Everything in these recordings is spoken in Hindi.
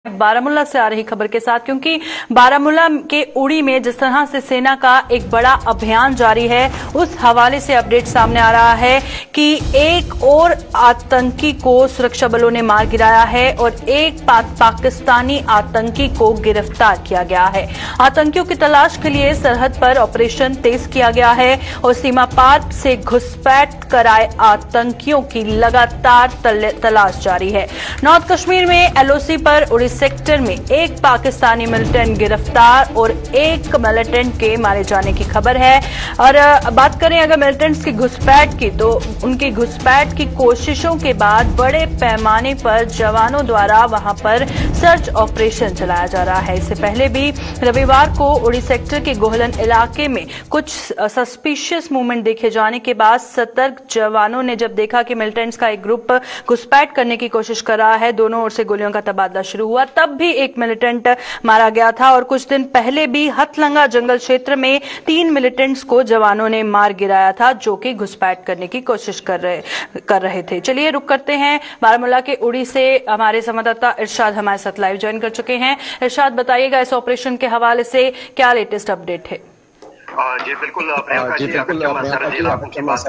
बारामूला से आ रही खबर के साथ, क्योंकि बारामूला के उड़ी में जिस तरह से सेना का एक बड़ा अभियान जारी है, उस हवाले से अपडेट सामने आ रहा है कि एक और आतंकी को सुरक्षा बलों ने मार गिराया है और एक पाकिस्तानी आतंकी को गिरफ्तार किया गया है। आतंकियों की तलाश के लिए सरहद पर ऑपरेशन तेज किया गया है और सीमा पार से घुसपैठ कराए आतंकियों की लगातार तलाश जारी है। नॉर्थ कश्मीर में एलओसी पर उड़ी सेक्टर में एक पाकिस्तानी मिलिटेंट गिरफ्तार और एक मिलिटेंट के मारे जाने की खबर है। और बात करें अगर मिलिटेंट्स की घुसपैठ की, तो उनकी घुसपैठ की कोशिशों के बाद बड़े पैमाने पर जवानों द्वारा वहां पर सर्च ऑपरेशन चलाया जा रहा है। इससे पहले भी रविवार को उड़ी सेक्टर के गोहलन इलाके में कुछ सस्पिशियस मूवमेंट देखे जाने के बाद सतर्क जवानों ने जब देखा कि मिलिटेंट्स का एक ग्रुप घुसपैठ करने की कोशिश कर रहा है, दोनों ओर से गोलियों का तबादला शुरू हुआ। तब भी एक मिलिटेंट मारा गया था और कुछ दिन पहले भी हथलंगा जंगल क्षेत्र में 3 मिलिटेंट्स को जवानों ने मार गिराया था, जो कि घुसपैठ करने की कोशिश कर रहे थे। चलिए रुक करते हैं बारामूला के उड़ी से। हमारे संवाददाता इरशाद हमारे साथ लाइव ज्वाइन कर चुके हैं। इरशाद, बताइएगा इस ऑपरेशन के हवाले से क्या लेटेस्ट अपडेट है? जी बिल्कुल प्रियंका जी, अगर इलाकों की बात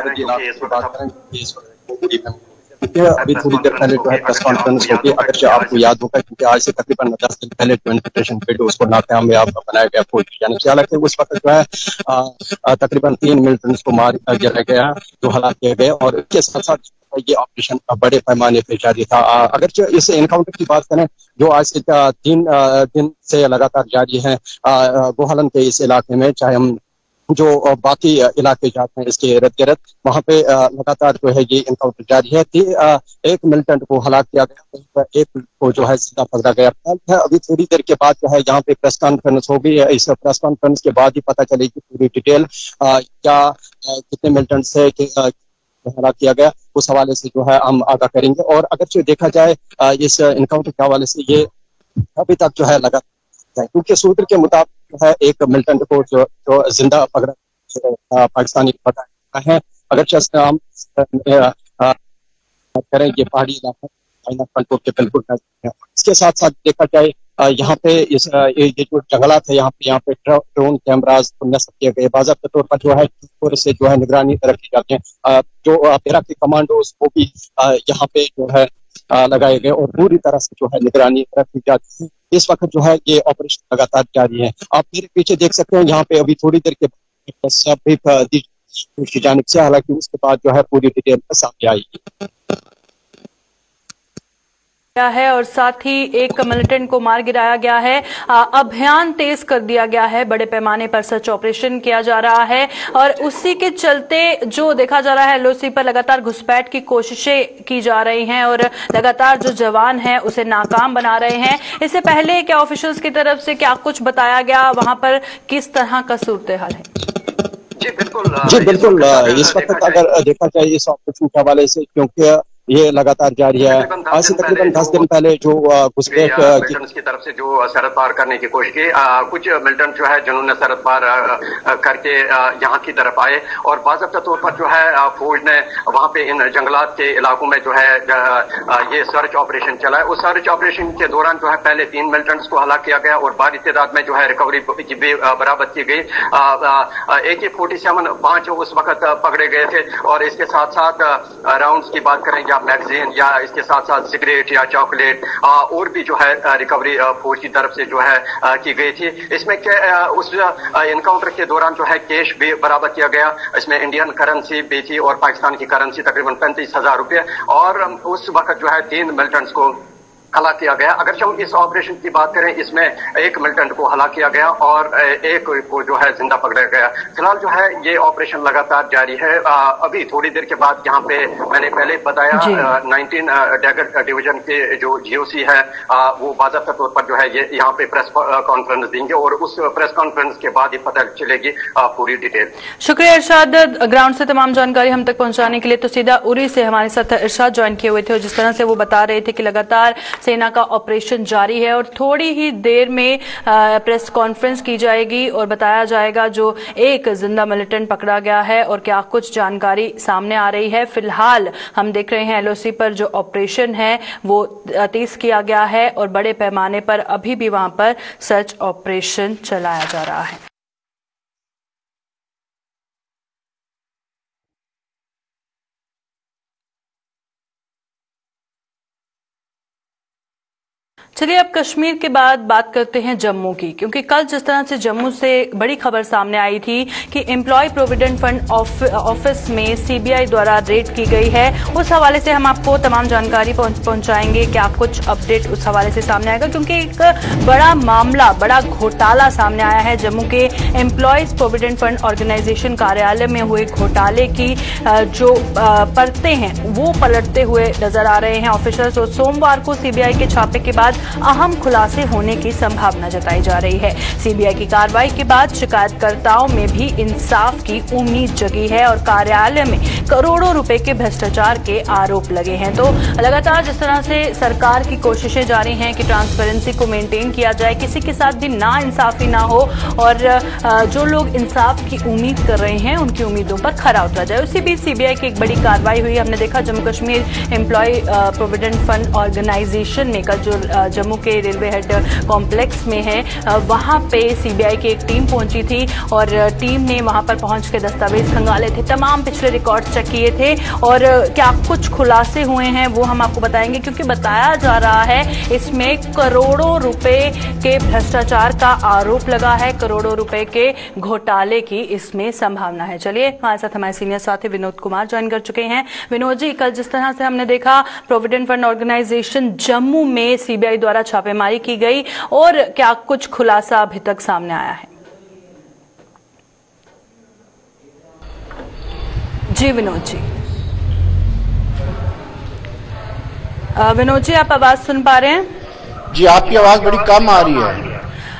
करें अभी थोड़ी देर पहले जो है प्रेस कॉन्फ्रेंस होगी, अगर आपको याद होगा, क्योंकि आज से तकरीबन 10 दिन पहले जो इन्फिल्ट्रेशन किट उसको नाकामयाब बनाया गया फौज की जानिब से। हालांकि उस वक्त जो है तकरीबन 3 मिलिटेंट्स को मार गिराया गया, जो हलाक किए गए, और इसके साथ साथ ये ऑपरेशन बड़े पैमाने पर जारी था। अगर इस एनकाउंटर की बात करें जो आज से 3 दिन से लगातार जारी है गोहलन के इस इलाके में, चाहे हम जो बाकी इलाके जाते हैं इसके इर्द गिर्द, वहां पे लगातार जो है ये इनकाउंटर जारी है। एक मिलिटेंट को हलाक किया गया, एक को जो है जिंदा पकड़ा गया है। अभी थोड़ी देर के बाद जो है यहाँ पे प्रेस कॉन्फ्रेंस होगी। इस प्रेस कॉन्फ्रेंस के बाद ही पता चलेगी पूरी डिटेल, क्या कितने मिलिटेंट से हलाक किया गया, उस हवाले से जो है हम आगाह करेंगे। और अगर जो देखा जाए इस इनकाउंटर के हवाले से, ये अभी तक जो है लगातार, क्योंकि सूत्र के मुताबिक है एक मिलिटेंट को जो जिंदा पकड़ा पाकिस्तानी पकड़ा है। अगर हम करें, ये पहाड़ी इलाका कंट्रोल के बिल्कुल है। इसके साथ साथ देखा जाए यहाँ पे ये जो जंगलात है, यहाँ पे ड्रोन कैमराज नस्ब किए गए, बाज़ाब्ता तौर पर जो है से जो है निगरानी रखी जाती है। जो पैरा के कमांडोज वो भी यहाँ पे जो है लगाए गए और पूरी तरह से जो है निगरानी रखी जाती है। इस वक्त जो है ये ऑपरेशन लगातार जारी है। आप मेरे पीछे देख सकते हैं, यहाँ पे अभी थोड़ी देर के बाद की जानिब से, हालांकि उसके बाद जो है पूरी डिटेल सामने आएगी है और साथ ही एक मिलिटेंट को मार गिराया गया है। अभियान तेज कर दिया गया है, बड़े पैमाने पर सर्च ऑपरेशन किया जा रहा है और उसी के चलते जो देखा जा रहा है एलओसी पर लगातार घुसपैठ की कोशिशें की जा रही हैं और लगातार जो जवान हैं उसे नाकाम बना रहे हैं। इससे पहले क्या ऑफिशियल्स की तरफ से क्या कुछ बताया गया, वहां पर किस तरह का सूरत हाल है? जी बिल्कुल इस वक्त अगर देखा जाए इस ऑपरेशन के हवाले से, क्योंकि ये लगातार जारी है, आज से तकरीबन 10 दिन पहले जो घुसपैठ की तरफ से जो सरहद पार करने की कोशिश की, कुछ मिलिटेंट जो है जिन्होंने सरहद पार करके यहाँ की तरफ आए और बाज़ाब्ता तौर पर जो है फौज ने वहाँ पे इन जंगलात के इलाकों में जो है ये सर्च ऑपरेशन चला है। उस सर्च ऑपरेशन के दौरान जो है पहले 3 मिलिटेंट्स को हलाक किया गया और भारी तादाद में जो है रिकवरी भी बरामद की गई। AK-47 5 उस वक्त पकड़े गए थे और इसके साथ साथ राउंड्स की बात करें, मैगजीन या इसके साथ साथ सिगरेट या चॉकलेट और भी जो है रिकवरी फौज की तरफ से जो है की गई थी। इसमें उस इनकाउंटर के दौरान जो है कैश भी बरामद किया गया। इसमें इंडियन करेंसी भी थी और पाकिस्तान की करेंसी तकरीबन 35,000 रुपये, और उस वक्त जो है 3 मिलिटेंट्स को हलाक किया गया। अगर हम इस ऑपरेशन की बात करें, इसमें एक मिलिटेंट को हलाक किया गया और एक को जो है जिंदा पकड़ा गया। फिलहाल जो है ये ऑपरेशन लगातार जारी है। अभी थोड़ी देर के बाद यहाँ पे मैंने पहले बताया 19 डैगर डिवीजन के जो GOC है वो बाज़ाब्ता तौर पर जो है ये यहाँ पे प्रेस कॉन्फ्रेंस देंगे और उस प्रेस कॉन्फ्रेंस के बाद ही पता चलेगी पूरी डिटेल। शुक्रिया इरशाद, ग्राउंड से तमाम जानकारी हम तक पहुंचाने के लिए। तो सीधा उरी से हमारे साथ इरशाद ज्वाइन किए हुए थे और जिस तरह से वो बता रहे थे कि लगातार सेना का ऑपरेशन जारी है और थोड़ी ही देर में प्रेस कॉन्फ्रेंस की जाएगी और बताया जाएगा जो एक जिंदा मिलिटेंट पकड़ा गया है और क्या कुछ जानकारी सामने आ रही है। फिलहाल हम देख रहे हैं एलओसी पर जो ऑपरेशन है वो तेज किया गया है और बड़े पैमाने पर अभी भी वहां पर सर्च ऑपरेशन चलाया जा रहा है। चलिए अब कश्मीर के बाद बात करते हैं जम्मू की, क्योंकि कल जिस तरह से जम्मू से बड़ी खबर सामने आई थी कि एम्प्लॉय प्रोविडेंट फंड ऑफिस में सीबीआई द्वारा रेड की गई है, उस हवाले से हम आपको तमाम जानकारी पहुंचाएंगे। क्या कुछ अपडेट उस हवाले से सामने आएगा, क्योंकि एक बड़ा मामला, बड़ा घोटाला सामने आया है। जम्मू के एम्प्लॉयज प्रोविडेंट फंड ऑर्गेनाइजेशन कार्यालय में हुए घोटाले की जो परतें हैं वो पलटते हुए नजर आ रहे हैं ऑफिसर्स, और सोमवार को सीबीआई के छापे के बाद अहम खुलासे होने की संभावना जताई जा रही है। सीबीआई की कार्रवाई के बाद शिकायतकर्ताओं में भी इंसाफ की उम्मीद जगी है और कार्यालय में करोड़ों रुपए के भ्रष्टाचार के आरोप लगे हैं। तो लगातार जिस तरह से सरकार की कोशिशें जारी हैं कि ट्रांसपेरेंसी को मेंटेन किया जाए, किसी के साथ भी ना इंसाफी ना हो और जो लोग इंसाफ की उम्मीद कर रहे हैं उनकी उम्मीदों पर खरा उतरा जाए। उसी बीच सीबीआई की एक बड़ी कार्रवाई हुई। हमने देखा Jammu Kashmir employ provident fund organisation में कल जो जम्मू के रेलवे हेड कॉम्प्लेक्स में है वहां पे सीबीआई की एक टीम पहुंची थी और टीम ने वहां पर पहुंच के दस्तावेज खंगाले थे, तमाम पिछले रिकॉर्ड चेक किए थे और क्या कुछ खुलासे हुए हैं वो हम आपको बताएंगे, क्योंकि बताया जा रहा है इसमें करोड़ों रुपए के भ्रष्टाचार का आरोप लगा है, करोड़ों रुपए के घोटाले की इसमें संभावना है। चलिए हमारे साथ हमारे सीनियर साथी विनोद कुमार ज्वाइन कर चुके हैं। विनोद जी, कल जिस तरह से हमने देखा प्रोविडेंट फंड ऑर्गेनाइजेशन जम्मू में सीबीआई द्वारा छापेमारी की गई और क्या कुछ खुलासा अभी तक सामने आया है? जी विनोद जी। विनोद जी, आप आवाज सुन पा रहे हैं? जी, आपकी आवाज बड़ी कम आ रही है।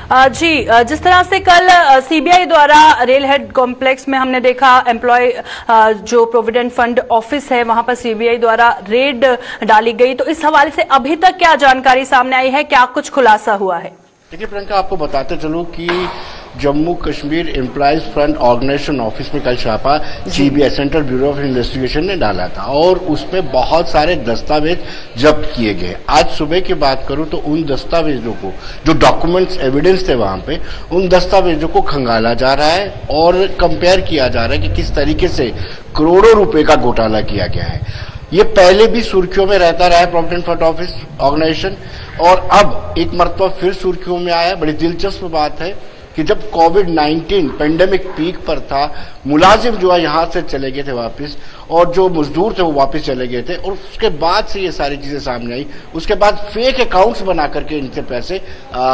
जी, जिस तरह से कल सीबीआई द्वारा रेल हेड कॉम्प्लेक्स में हमने देखा एम्प्लॉय जो प्रोविडेंट फंड ऑफिस है वहां पर सीबीआई द्वारा रेड डाली गई, तो इस हवाले से अभी तक क्या जानकारी सामने आई है, क्या कुछ खुलासा हुआ है? देखिए प्रियंका, आपको बताते चलूं कि Jammu Kashmir employees fund organisation office में कल छापा CBI central bureau of investigation ने डाला था और उसमें बहुत सारे दस्तावेज जब्त किए गए। आज सुबह की बात करूं तो उन दस्तावेजों को, जो डॉक्यूमेंट्स एविडेंस थे वहां पे, उन दस्तावेजों को खंगाला जा रहा है और कंपेयर किया जा रहा है कि किस तरीके से करोड़ों रुपए का घोटाला किया गया है। ये पहले भी सुर्खियों में रहता रहा है प्रोविडेंट फंड ऑफिस ऑर्गेनाइजेशन, और अब एक मरतबा फिर सुर्खियों में आया। बड़ी दिलचस्प बात है कि जब कोविड-19 पेंडेमिक पीक पर था, मुलाजिम जो है यहाँ से चले गए थे वापस और जो मजदूर थे वो वापस चले गए थे और उसके बाद से ये सारी चीजें सामने आई। उसके बाद फेक अकाउंट्स बना करके इनसे पैसे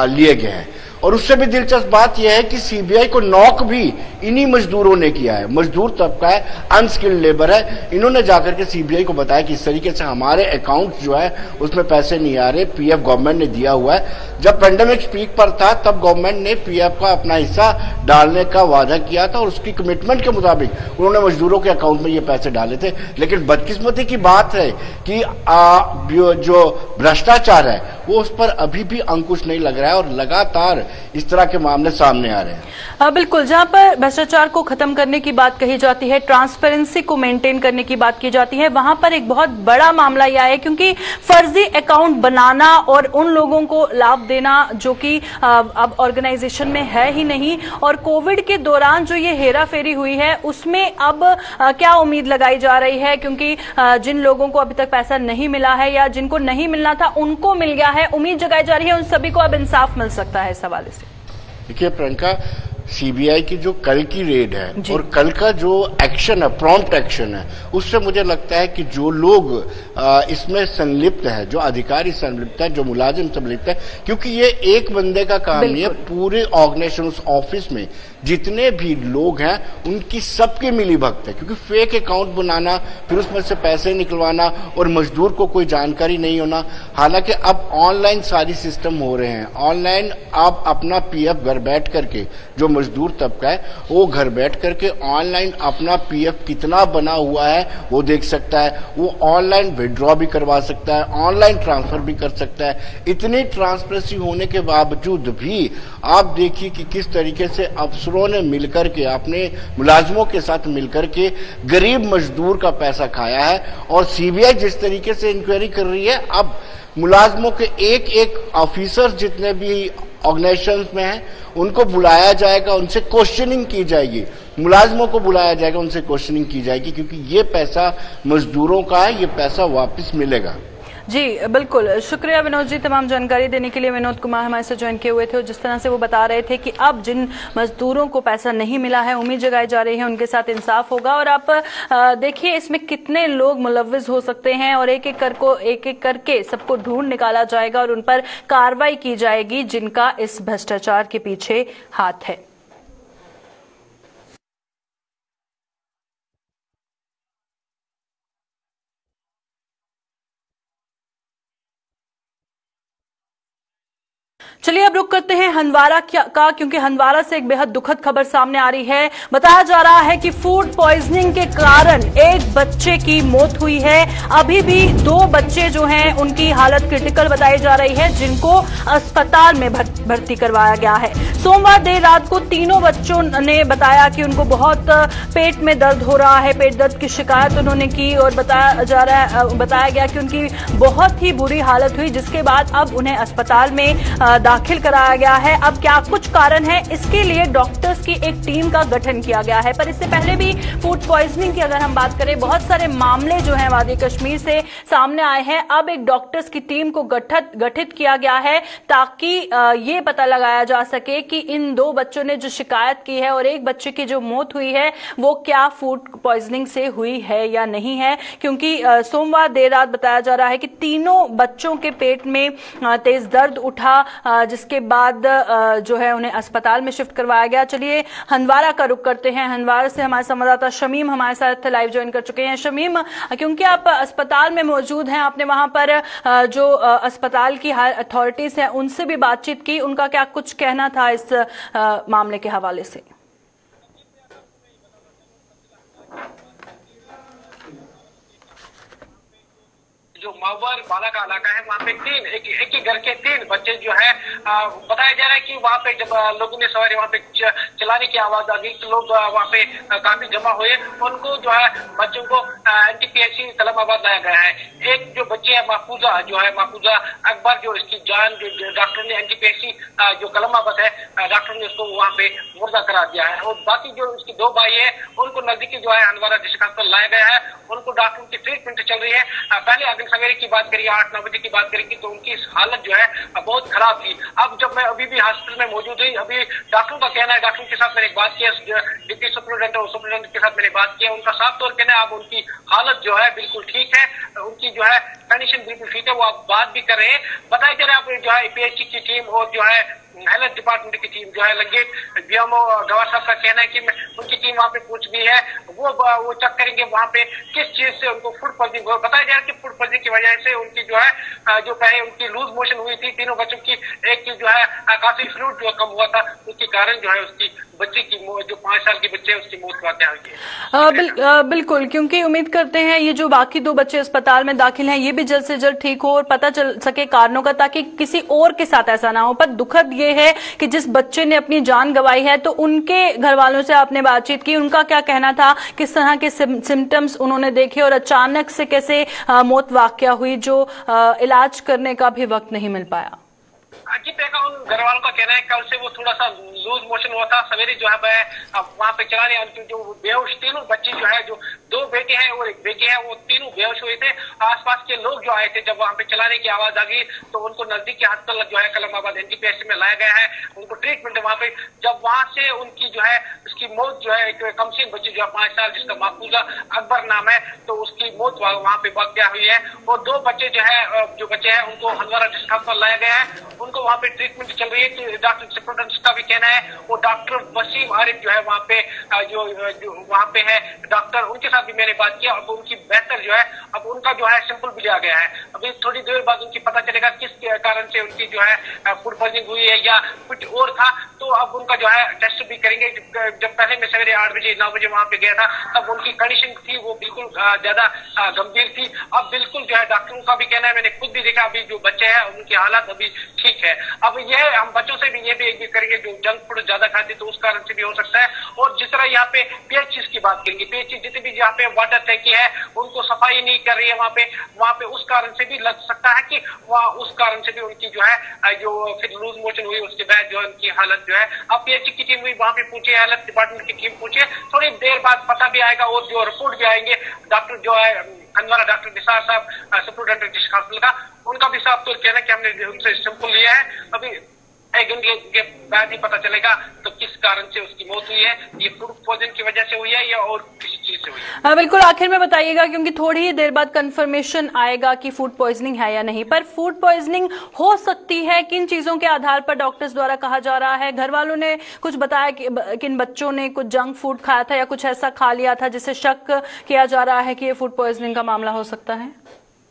लिए गए हैं और उससे भी दिलचस्प बात यह है कि सीबीआई को नॉक भी इन्हीं मजदूरों ने किया है। मजदूर तबका है, अनस्किल्ड लेबर है, इन्होंने जाकर के सीबीआई को बताया कि इस तरीके से हमारे अकाउंट जो है उसमें पैसे नहीं आ रहे, पीएफ गवर्नमेंट ने दिया हुआ है। जब पेंडेमिक पीक पर था तब गवर्नमेंट ने पीएफ का अपना हिस्सा डालने का वादा किया था और उसकी कमिटमेंट के मुताबिक उन्होंने मजदूरों के अकाउंट में ये पैसे डाले थे। लेकिन बदकिस्मती की बात है कि जो भ्रष्टाचार है वो उस पर अभी भी अंकुश नहीं लग रहा है और लगातार इस तरह के मामले सामने आ रहे हैं। बिल्कुल, जहां पर भ्रष्टाचार को खत्म करने की बात कही जाती है, ट्रांसपेरेंसी को मेंटेन करने की बात की जाती है, वहां पर एक बहुत बड़ा मामला यह है क्योंकि फर्जी अकाउंट बनाना और उन लोगों को लाभ देना जो कि अब ऑर्गेनाइजेशन में है ही नहीं, और कोविड के दौरान जो ये हेरा फेरी हुई है उसमें अब क्या उम्मीद लगाई जा रही है, क्योंकि जिन लोगों को अभी तक पैसा नहीं मिला है या जिनको नहीं मिलना था उनको मिल गया है, उम्मीद जगाई जा रही है उन सभी को अब इंसाफ मिल सकता है इस हवाले से। देखिए प्रियंका, सीबीआई की जो कल की रेड है और कल का जो एक्शन है, प्रॉम्प्ट एक्शन है, उससे मुझे लगता है कि जो लोग इसमें संलिप्त है, जो अधिकारी संलिप्त है, जो मुलाजिम संलिप्त है, क्योंकि ये एक बंदे का काम नहीं है, पूरे ऑर्गेनाइजेशन उस ऑफिस में जितने भी लोग हैं उनकी सबकी मिली भगत है। क्योंकि फेक अकाउंट बनाना, फिर उसमें से पैसे निकलवाना और मजदूर को कोई जानकारी नहीं होना। हालांकि अब ऑनलाइन सारी सिस्टम हो रहे हैं, ऑनलाइन आप अपना पीएफ घर बैठ करके जो मजदूर तबका है वो घर बैठ करके ऑनलाइन अपना पीएफ कितना बना हुआ है वो देख सकता है, वो ऑनलाइन विड्रॉ भी करवा सकता है, ऑनलाइन ट्रांसफर भी कर सकता है। इतनी ट्रांसपेरेंसी होने के बावजूद भी आप देखिए कि किस तरीके से अफसरों ने मिलकर के अपने मुलाजमों के साथ मिलकर के गरीब मजदूर का पैसा खाया है। और सीबीआई जिस तरीके से इंक्वायरी कर रही है, अब मुलाजमों के एक एक ऑफिसर जितने भी ऑर्गेनाइजेशंस में हैं उनको बुलाया जाएगा, उनसे क्वेश्चनिंग की जाएगी, मुलाजमों को बुलाया जाएगा, उनसे क्वेश्चनिंग की जाएगी, क्योंकि ये पैसा मजदूरों का है, ये पैसा वापस मिलेगा। जी बिल्कुल, शुक्रिया विनोद जी तमाम जानकारी देने के लिए। विनोद कुमार हमारे साथ ज्वाइन किए हुए थे और जिस तरह से वो बता रहे थे कि अब जिन मजदूरों को पैसा नहीं मिला है, उम्मीद जगाई जा रही है उनके साथ इंसाफ होगा। और आप देखिए इसमें कितने लोग मुलव्विस हो सकते हैं और एक एक करके सबको ढूंढ निकाला जाएगा और उन पर कार्रवाई की जाएगी जिनका इस भ्रष्टाचार के पीछे हाथ है। चलिए अब रुक करते हैं हंदवाड़ा का, क्योंकि हंदवाड़ा से एक बेहद दुखद खबर सामने आ रही है। बताया जा रहा है कि फूड पॉइजनिंग के कारण एक बच्चे की मौत हुई है। अभी भी 2 बच्चे जो हैं उनकी हालत क्रिटिकल बताई जा रही है, जिनको अस्पताल में भर्ती करवाया गया है। सोमवार देर रात को तीनों बच्चों ने बताया कि उनको बहुत पेट में दर्द हो रहा है, पेट दर्द की शिकायत उन्होंने की और बताया गया कि उनकी बहुत ही बुरी हालत हुई, जिसके बाद अब उन्हें अस्पताल में दाखिल कराया गया है। अब क्या कुछ कारण है, इसके लिए डॉक्टर्स की एक टीम का गठन किया गया है। पर इससे पहले भी फूड पॉइजनिंग की अगर हम बात करें, बहुत सारे मामले जो हैं वादी कश्मीर से सामने आए हैं। अब एक डॉक्टर्स की टीम को गठित किया गया है ताकि ये पता लगाया जा सके कि इन 2 बच्चों ने जो शिकायत की है और एक बच्चे की जो मौत हुई है वो क्या फूड पॉइजनिंग से हुई है या नहीं है। क्योंकि सोमवार देर रात बताया जा रहा है कि तीनों बच्चों के पेट में तेज दर्द उठा, जिसके बाद जो है उन्हें अस्पताल में शिफ्ट करवाया गया। चलिए हंदवाड़ा का रुख करते हैं। हंदवाड़ा से हमारे संवाददाता शमीम हमारे साथ लाइव ज्वाइन कर चुके हैं। शमीम, क्योंकि आप अस्पताल में मौजूद हैं, आपने वहां पर जो अस्पताल की अथॉरिटीज हैं उनसे भी बातचीत की, उनका क्या कुछ कहना था इस मामले के हवाले से? जो मावर बाला का इलाका है वहाँ पे एक ही घर के 3 बच्चे जो है बताया जा रहा है कि वहाँ पे जब लोगों ने सवारी वहाँ पे चलाने की आवाज आ गई तो लोग वहाँ पे काफी जमा हुए। उनको जो है बच्चों को एनटीपीएसी कलमाबाद लाया गया है। एक जो बच्चे है महफूजा अकबर, जो इसकी जान डॉक्टर ने एनटीपीएसी जो कलमाबाद है डॉक्टर ने उसको वहाँ पे मुर्दा करा दिया है। और बाकी जो उसकी 2 भाई है उनको नजदीकी जो है हंदवाड़ा डिस्ट्रिक्ट अस्पताल लाया गया है। उनको डॉक्टर की ट्रीटमेंट चल रही है। पहले अगले सवेरे की बात करिए 8-9 बजे की बात करेंगे तो उनकी हालत जो है बहुत खराब थी। अब जब मैं अभी भी हॉस्पिटल में मौजूद हुई, अभी डॉक्टरों का कहना है, डॉक्टरों के साथ मैंने बात किया, डिप्टी सुपरिटेंडेंट और सुपरिटेंडेंट के साथ मैंने बात किया, उनका साफ तौर कहना है अब उनकी हालत जो है बिल्कुल ठीक है, उनकी जो है कंडीशन बिल्कुल ठीक है, वो आप बात भी कर रहे हैं। बताया जा रहा है जो है पीएचसी की टीम और जो है हेल्थ डिपार्टमेंट की टीम जो है लगे बीएमओ गवार साहब का कहना है कि उनकी टीम वहाँ पे पहुंच गई है, वो चेक करेंगे वहाँ पे किस चीज से उनको फूड पॉइजनिंग हो। बताया जा रहा है कि फूड पॉइजनिंग की वजह से उनकी जो है जो पहले उनकी लूज मोशन हुई थी, तीनों बच्चों की एक की जो है काफी फ्लूइड जो कम हुआ था, उसके कारण जो है उसकी बच्चे की जो 5 साल के बच्चे उसकी मौत की वाकया हुई है। बिल्कुल, क्योंकि उम्मीद करते हैं ये जो बाकी 2 बच्चे अस्पताल में दाखिल हैं ये भी जल्द से जल्द ठीक हो और पता चल सके कारणों का, ताकि किसी और के साथ ऐसा ना हो। पर दुखद ये है कि जिस बच्चे ने अपनी जान गंवाई है, तो उनके घर वालों से आपने बातचीत की, उनका क्या कहना था, किस तरह के सिम्टम्स उन्होंने देखे और अचानक से कैसे मौत वाकया हुई, जो इलाज करने का भी वक्त नहीं मिल पाया? अजीत का उन घर वालों का कहना है कल से वो थोड़ा सा लूज मोशन हुआ था। सवेरे जो है वहाँ पे चलाने जो बेहोश तीनों बच्चे जो है, जो 2 बेटे हैं और एक बेटी है, वो तीनों बेहोश हुए थे। आसपास के लोग जो आए थे, जब वहाँ पे चलाने की आवाज आ गई तो उनको नजदीकी अस्पताल जो है कलमाबाद एनटीपीएसी में लाया गया है, उनको ट्रीटमेंट वहाँ पे। जब वहाँ से उनकी जो है उसकी मौत जो है एक कमसीन बच्ची जो है 5 साल जिसका महफूजा अकबर नाम है, तो उसकी मौत वहाँ पे वाकया हुई है। और 2 बच्चे जो बच्चे हैं उनको हंदवाड़ा डिस्ट्रिक्ट अस्पताल लाया गया है, उनको वहाँ पे ट्रीटमेंट चल रही है। डॉक्टर सुपरिटेंडेंट का भी कहना है, वो डॉक्टर वसीम आरिफ जो है वहाँ पे जो वहाँ पे है डॉक्टर, उनके साथ भी मैंने बात किया। अब उनकी बेहतर जो है अब उनका जो है सैंपल भी लिया गया है। अभी थोड़ी देर बाद उनकी पता चलेगा किस कारण से उनकी जो है फूड पॉइजनिंग हुई है या कुछ और था, तो अब उनका जो है टेस्ट भी करेंगे। जब पहले मैं सवेरे 8 बजे 9 बजे वहां पे गया था तब उनकी कंडीशन थी वो बिल्कुल ज्यादा गंभीर थी। अब बिल्कुल जो है डॉक्टरों का भी कहना है, मैंने खुद भी देखा, अभी जो बच्चे हैं उनकी हालत अभी ठीक है। अब यह हम बच्चों से भी ये भी करेंगे जो जंक फूड ज्यादा खाते तो उस कारण से भी हो सकता है। और जिस तरह यहाँ पे पीएचई की बात करेंगे, पीएचई जितने भी यहाँ पे वाटर टैंकी है उनको सफाई नहीं कर रही है वहाँ पे उस कारण से भी लग सकता है कि वहाँ उस कारण से भी उनकी जो है जो फिर लूज मोशन हुई उसके बाद जो है उनकी हालत जो है। अब पीएचई की टीम हुई वहाँ पे पूछे, हेल्थ डिपार्टमेंट की टीम पूछे, थोड़ी देर बाद पता भी आएगा और जो रिपोर्ट भी आएंगे। डॉक्टर जो है हमारा डॉक्टर निसार साहब सुपरिटेंडेंट डिस्ट्रिक्ट हॉस्पिटल का, उनका भी साफ तो कहना कि हमने उनसे सैंपल लिया है, अभी एक घंटे के बाद ही पता चलेगा तो किस कारण से उसकी मौत हुई है, ये फूड पॉइजन की वजह से हुई है या और किसी चीज से हुई है। बिल्कुल आखिर में बताइएगा क्योंकि थोड़ी ही देर बाद कंफर्मेशन आएगा कि फूड पॉइजनिंग है या नहीं। पर फूड पॉइजनिंग हो सकती है किन चीजों के आधार पर डॉक्टर्स द्वारा कहा जा रहा है? घर वालों ने कुछ बताया कि किन बच्चों ने कुछ जंक फूड खाया था या कुछ ऐसा खा लिया था जिससे शक किया जा रहा है कि ये फूड पॉइजनिंग का मामला हो सकता है?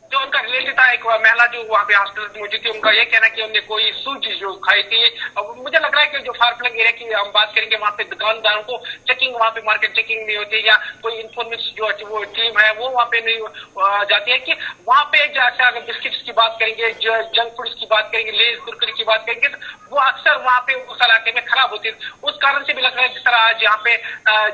जो उनका रिलेटिव था, एक महिला जो वहाँ पे हॉस्पिटल मौजूद थी, उनका ये कहना कि उन्होंने कोई सूजी जो खाई थी। अब मुझे लग रहा है कि जो फार फ्लंग एरिया की हम बात करेंगे वहाँ पे दुकानदारों को चेकिंग, वहाँ पे मार्केट चेकिंग नहीं होती या कोई इन्फॉर्मेशन जो वो टीम है वो वहाँ पे नहीं जाती है कि वहाँ पे जैसे अगर बिस्किट्स की बात करेंगे, जंक फूड्स की बात करेंगे, लेज कुरकुरे की बात करेंगे तो वो अक्सर वहाँ पे उस इलाके में खराब होती है। उस कारण से भी लग रहा है जिस तरह आज यहाँ पे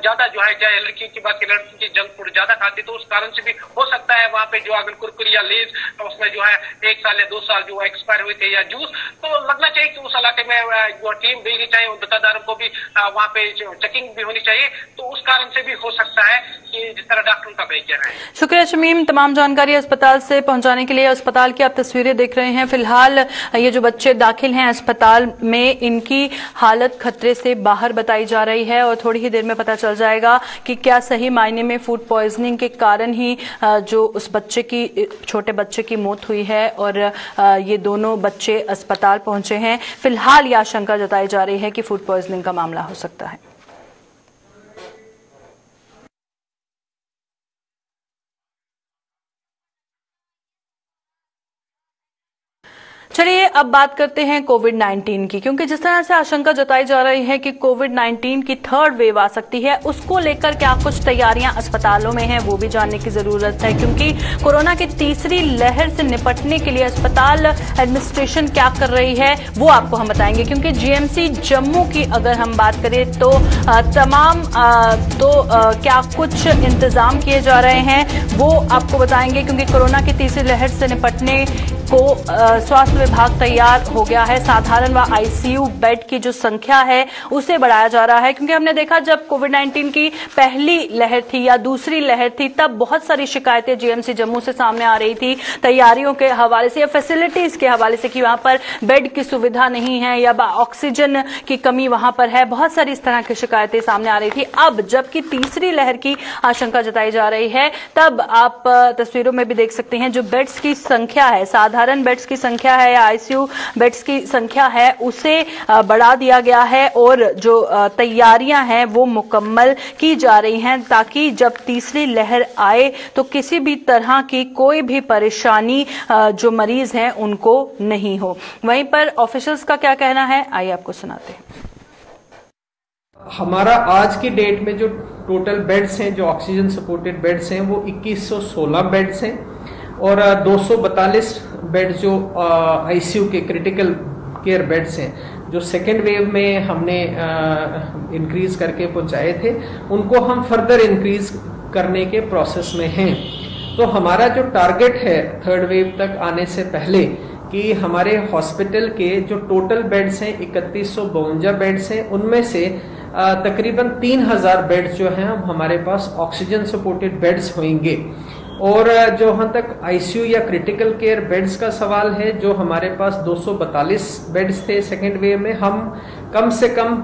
ज्यादा जो है चाहे लड़की की बात करें, लड़की की जंक फूड ज्यादा खाती तो उस कारण से भी हो सकता है वहाँ पे जो अगर कुरकुरे या लेज उसमें जो है 1 साल या 2 साल जो एक्सपायर हुए थे या जूस, तो लगना चाहिए कि उस इलाके में जो टीम भेजनी चाहिए, दुकानदारों को भी वहाँ पे चेकिंग भी होनी चाहिए। तो उस कारण से भी हो सकता है कि जिस तरह डॉक्टरों का कहना है। शुक्रिया शमीम, तमाम जानकारी अस्पताल से पहुंचाने के लिए। अस्पताल की आप तस्वीरें देख रहे हैं। फिलहाल ये जो बच्चे दाखिल हैं अस्पताल में, इनकी हालत खतरे से बाहर बताई जा रही है और थोड़ी ही देर में पता चल जाएगा कि क्या सही मायने में फूड पॉइजनिंग के कारण ही जो उस बच्चे की, छोटे बच्चे की मौत हुई है और ये दोनों बच्चे अस्पताल पहुंचे हैं। फिलहाल ये आशंका जताई जा रही है कि फूड पॉइजनिंग का मामला हो सकता है। चलिए अब बात करते हैं कोविड-19 की, क्योंकि जिस तरह से आशंका जताई जा रही है कि कोविड-19 की 3rd वेव आ सकती है, उसको लेकर क्या कुछ तैयारियां अस्पतालों में हैं वो भी जानने की जरूरत है। क्योंकि कोरोना की तीसरी लहर से निपटने के लिए अस्पताल एडमिनिस्ट्रेशन क्या कर रही है वो आपको हम बताएंगे। क्योंकि जीएमसी जम्मू की अगर हम बात करें तो क्या कुछ इंतजाम किए जा रहे हैं वो आपको बताएंगे। क्योंकि कोरोना की तीसरी लहर से निपटने को स्वास्थ्य विभाग तैयार हो गया है। साधारण व आईसीयू बेड की जो संख्या है उसे बढ़ाया जा रहा है। क्योंकि हमने देखा जब कोविड-19 की पहली लहर थी या दूसरी लहर थी तब बहुत सारी शिकायतें जीएमसी जम्मू से सामने आ रही थी, तैयारियों के हवाले से या फैसिलिटीज के हवाले से कि वहां पर बेड की सुविधा नहीं है या ऑक्सीजन की कमी वहां पर है। बहुत सारी इस तरह की शिकायतें सामने आ रही थी। अब जबकि तीसरी लहर की आशंका जताई जा रही है, तब आप तस्वीरों में भी देख सकते हैं जो बेड्स की संख्या है, साधारण बेड्स की संख्या है या आईसीयू बेड्स की संख्या है, उसे बढ़ा दिया गया है और जो तैयारियां हैं वो मुकम्मल की जा रही हैं ताकि जब तीसरी लहर आए तो किसी भी तरह की कोई भी परेशानी जो मरीज हैं उनको नहीं हो। वहीं पर ऑफिशियल्स का क्या कहना है आइए आपको सुनाते हैं। हमारा आज की डेट में जो टोटल बेड्स हैं, जो ऑक्सीजन सपोर्टेड बेड्स हैं, वो 2116 बेड्स हैं और 242 बेड जो आईसीयू के क्रिटिकल केयर बेड्स हैं, जो सेकेंड वेव में हमने इंक्रीज करके पहुंचाए थे, उनको हम फर्दर इंक्रीज करने के प्रोसेस में हैं। तो हमारा जो टारगेट है 3rd वेव तक आने से पहले कि हमारे हॉस्पिटल के जो टोटल बेड्स हैं 3152 बेड्स हैं, उनमें से तकरीबन 3000 बेड्स जो हैं हमारे पास ऑक्सीजन सपोर्टेड बेड्स होंगे। और जो यहाँ तक आईसीयू या क्रिटिकल केयर बेड्स का सवाल है, जो हमारे पास 242 बेड्स थे सेकेंड वेव में, हम कम से कम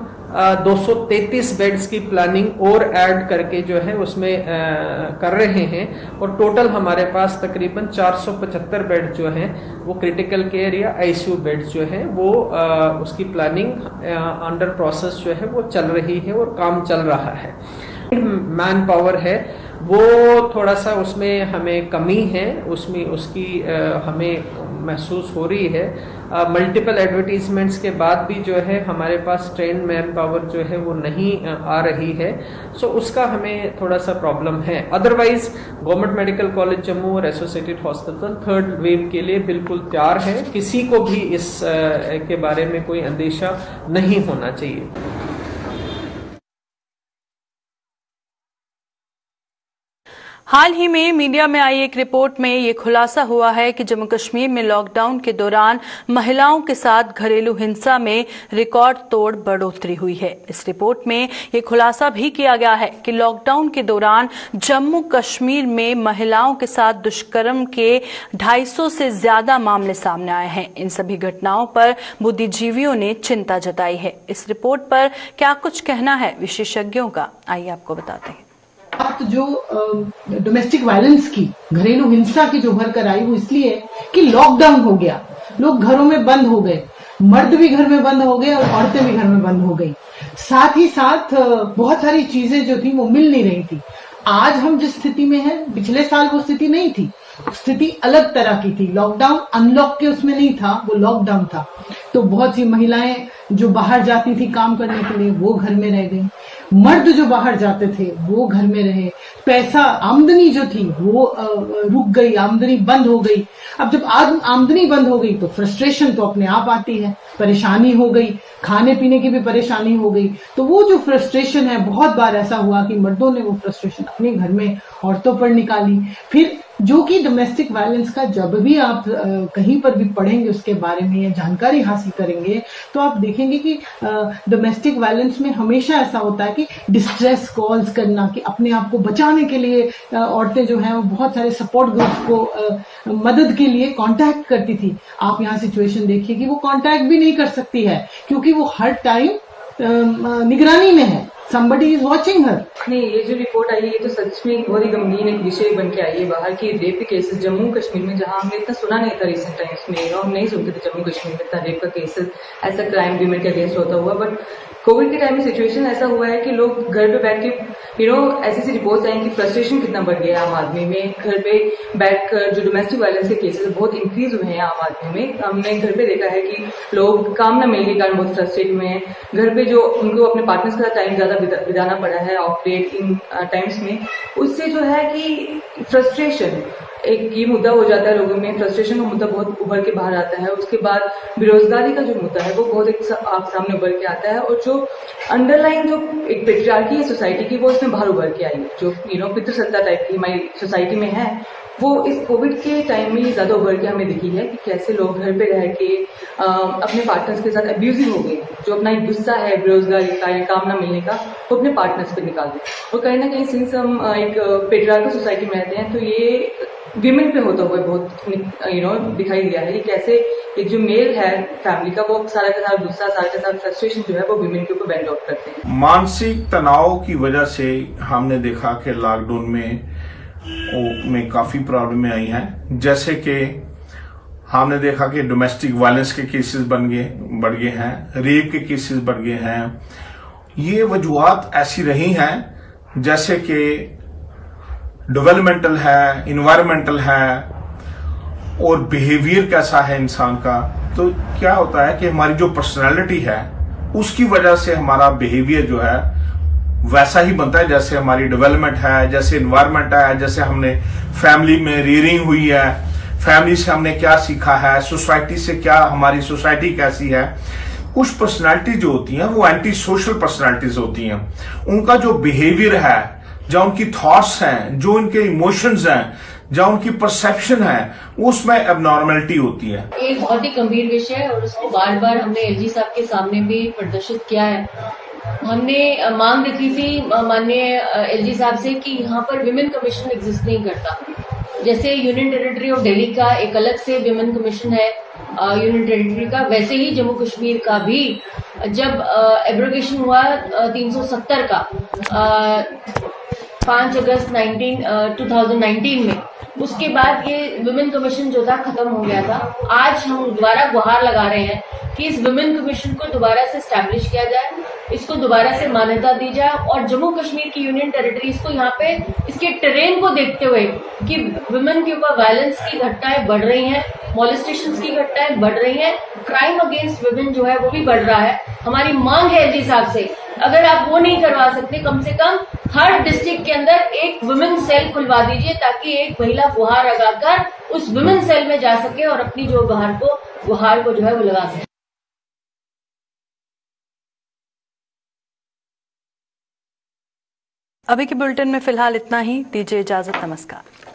233 बेड्स की प्लानिंग और ऐड करके जो है उसमें कर रहे हैं और टोटल हमारे पास तकरीबन 475 बेड जो हैं वो क्रिटिकल केयर या आईसीयू बेड्स जो हैं वो उसकी प्लानिंग अंडर प्रोसेस जो है वो चल रही है और काम चल रहा है। मैन पावर है वो थोड़ा सा उसमें हमें कमी है, उसमें उसकी हमें महसूस हो रही है। मल्टीपल एडवर्टीजमेंट्स के बाद भी जो है हमारे पास ट्रेन मैन पावर जो है वो नहीं आ रही है, सो उसका हमें थोड़ा सा प्रॉब्लम है। Otherwise government medical college Jammu और एसोसिएटेड हॉस्पिटल थर्ड वेव के लिए बिल्कुल तैयार है, किसी को भी इस के बारे में कोई अंदेशा नहीं होना चाहिए। हाल ही में मीडिया में आई एक रिपोर्ट में ये खुलासा हुआ है कि जम्मू कश्मीर में लॉकडाउन के दौरान महिलाओं के साथ घरेलू हिंसा में रिकॉर्ड तोड़ बढ़ोतरी हुई है। इस रिपोर्ट में ये खुलासा भी किया गया है कि लॉकडाउन के दौरान जम्मू कश्मीर में महिलाओं के साथ दुष्कर्म के 250 से ज्यादा मामले सामने आए हैं। इन सभी घटनाओं पर बुद्धिजीवियों ने चिंता जताई है। इस रिपोर्ट पर क्या कुछ कहना है विशेषज्ञों का, आइए आपको बताते हैं। बात जो डोमेस्टिक वायलेंस की, घरेलू हिंसा की जो भर कर आई, वो इसलिए कि लॉकडाउन हो गया, लोग घरों में बंद हो गए, मर्द भी घर में बंद हो गए और औरतें भी घर में बंद हो गई। साथ ही साथ बहुत सारी चीजें जो थी वो मिल नहीं रही थी। आज हम जिस स्थिति में हैं, पिछले साल वो स्थिति नहीं थी, स्थिति अलग तरह की थी। लॉकडाउन अनलॉक के उसमें नहीं था, वो लॉकडाउन था। तो बहुत सी महिलाएं जो बाहर जाती थी काम करने के लिए वो घर में रह गई, मर्द जो बाहर जाते थे वो घर में रहे, पैसा आमदनी जो थी वो रुक गई, आमदनी बंद हो गई। अब जब आमदनी बंद हो गई तो फ्रस्ट्रेशन तो अपने आप आती है, परेशानी हो गई, खाने पीने की भी परेशानी हो गई। तो वो जो फ्रस्ट्रेशन है, बहुत बार ऐसा हुआ कि मर्दों ने वो फ्रस्ट्रेशन अपने घर में औरतों पर निकाली। फिर जो कि डोमेस्टिक वायलेंस का जब भी आप कहीं पर भी पढ़ेंगे उसके बारे में या जानकारी हासिल करेंगे तो आप देखेंगे कि डोमेस्टिक वायलेंस में हमेशा ऐसा होता है कि डिस्ट्रेस कॉल्स करना, कि अपने आप को बचाने के लिए औरतें जो हैं वो बहुत सारे सपोर्ट ग्रुप्स को मदद के लिए कांटेक्ट करती थी। आप यहाँ सिचुएशन देखिए कि वो कांटेक्ट भी नहीं कर सकती है क्योंकि वो हर टाइम निगरानी में है, somebody is watching her। नहीं, ये जो रिपोर्ट आई है ये तो सच में बहुत ही गंभीर एक विषय बन के आई है। बाहर की रेप के केसेस जम्मू कश्मीर में, जहां हमने इतना सुना नहीं था रिसेंट टाइम्स में, हम नहीं सुनते थे जम्मू कश्मीर में इतना रेप का केसेस, ऐसा क्राइम वीमेन के अगेंस्ट होता हुआ। बट कोविड के टाइम में सिचुएशन ऐसा हुआ है कि लोग घर पे बैठ के ऐसी रिपोर्ट्स आई कि फ्रस्ट्रेशन कितना बढ़ गया आम आदमी में। घर पे बैठकर जो डोमेस्टिक वायलेंस के केसेस बहुत इंक्रीज हुए हैं आम आदमी में। हमने घर पे देखा है कि लोग काम न मिलने के कारण बहुत फ्रस्ट्रेट हुए हैं। घर पे जो उनको अपने पार्टनर्स के साथ टाइम ज्यादा बिताना पड़ा है ऑफ लेट इन टाइम्स में, उससे जो है कि फ्रस्ट्रेशन एक ये मुद्दा हो जाता है लोगों में। फ्रस्ट्रेशन का मुद्दा बहुत उभर के बाहर आता है। उसके बाद बेरोजगारी का जो मुद्दा है वो बहुत एक सामने उभर के आता है, और जो अंडरलाइन जो एक पेट्रियार्की है सोसाइटी की वो इसमें बाहर उभर के आई, जो पितृसत्ता टाइप की हमारी सोसाइटी में है, वो इस कोविड के टाइम में ज्यादा उभर के हमें दिखी है कि कैसे लोग घर पे रह के अपने पार्टनर्स के साथ अब्यूजिव हो गए। जो अपना एक गुस्सा है बेरोजगारी का या काम ना मिलने का, वो अपने पार्टनर्स पे निकाल दे। और कहीं ना कहीं सिंस हम एक पेट्रियार्कल सोसाइटी में रहते हैं तो ये विमेन पे होता हुआ बहुत दिखाई दिया है कि कैसे एक जो मेल है फैमिली का, वो सारा का सारा गुस्सा, सारा का सारा फ्रस्ट्रेशन जो है वो विमेन के ऊपर वेंट आउट करते हैं। मानसिक तनाव की वजह से हमने देखा कि लॉकडाउन में काफी प्रॉब्लमें आई हैं। जैसे कि हमने देखा कि डोमेस्टिक वायलेंस के केसेस बढ़ गए हैं, रेप के केसेस बढ़ गए हैं। ये वजूहात ऐसी रही हैं जैसे कि डेवलपमेंटल है, इन्वायरमेंटल है और बिहेवियर कैसा है इंसान का। तो क्या होता है कि हमारी जो पर्सनालिटी है उसकी वजह से हमारा बिहेवियर जो है वैसा ही बनता है जैसे हमारी डेवलपमेंट है, जैसे इन्वायरमेंट है, जैसे हमने फैमिली में रियरिंग हुई है, फैमिली से हमने क्या सीखा है, सोसाइटी से क्या, हमारी सोसाइटी कैसी है। कुछ पर्सनालिटी जो होती हैं वो एंटी सोशल पर्सनालिटीज होती हैं। उनका जो बिहेवियर है, जो उनकी थॉट्स हैं, जो उनके इमोशंस हैं, जो उनकी परसेप्शन है, उसमें एबनॉर्मलिटी होती है। एक बहुत ही गंभीर विषय है और उसको बार बार हमने एलजी साहब के सामने भी प्रदर्शित किया है। हमने मांग रखी थी माननीय एलजी साहब से कि यहाँ पर विमेन कमीशन एग्जिस्ट नहीं करता। जैसे यूनियन टेरिटरी ऑफ दिल्ली का एक अलग से विमेन कमीशन है यूनियन टेरिटरी का, वैसे ही जम्मू कश्मीर का भी जब एब्रोगेशन हुआ 370 का 5 अगस्त 2019 में, उसके बाद ये विमेन कमीशन जो था खत्म हो गया था। आज हम दोबारा गुहार लगा रहे हैं कि इस विमेन कमीशन को दोबारा से स्टैब्लिश किया जाए, इसको दोबारा से मान्यता दी जाए और जम्मू कश्मीर की यूनियन टेरिटरीज को यहाँ पे इसके टेरेन को देखते हुए कि विमेन के ऊपर वायलेंस की घटनाएं बढ़ रही हैं, मॉलेस्टेशन की घटनाएं बढ़ रही हैं, क्राइम अगेंस्ट विमेन जो है वो भी बढ़ रहा है। हमारी मांग है एलजी साहब से, अगर आप वो नहीं करवा सकते कम से कम हर डिस्ट्रिक्ट के अंदर एक वुमेन सेल खुलवा दीजिए ताकि एक महिला गुहार लगाकर उस वुमेन सेल में जा सके और अपनी जो गुहार को जो है वो लगा सके। अभी के बुलेटिन में फिलहाल इतना ही, दीजिए इजाजत, नमस्कार।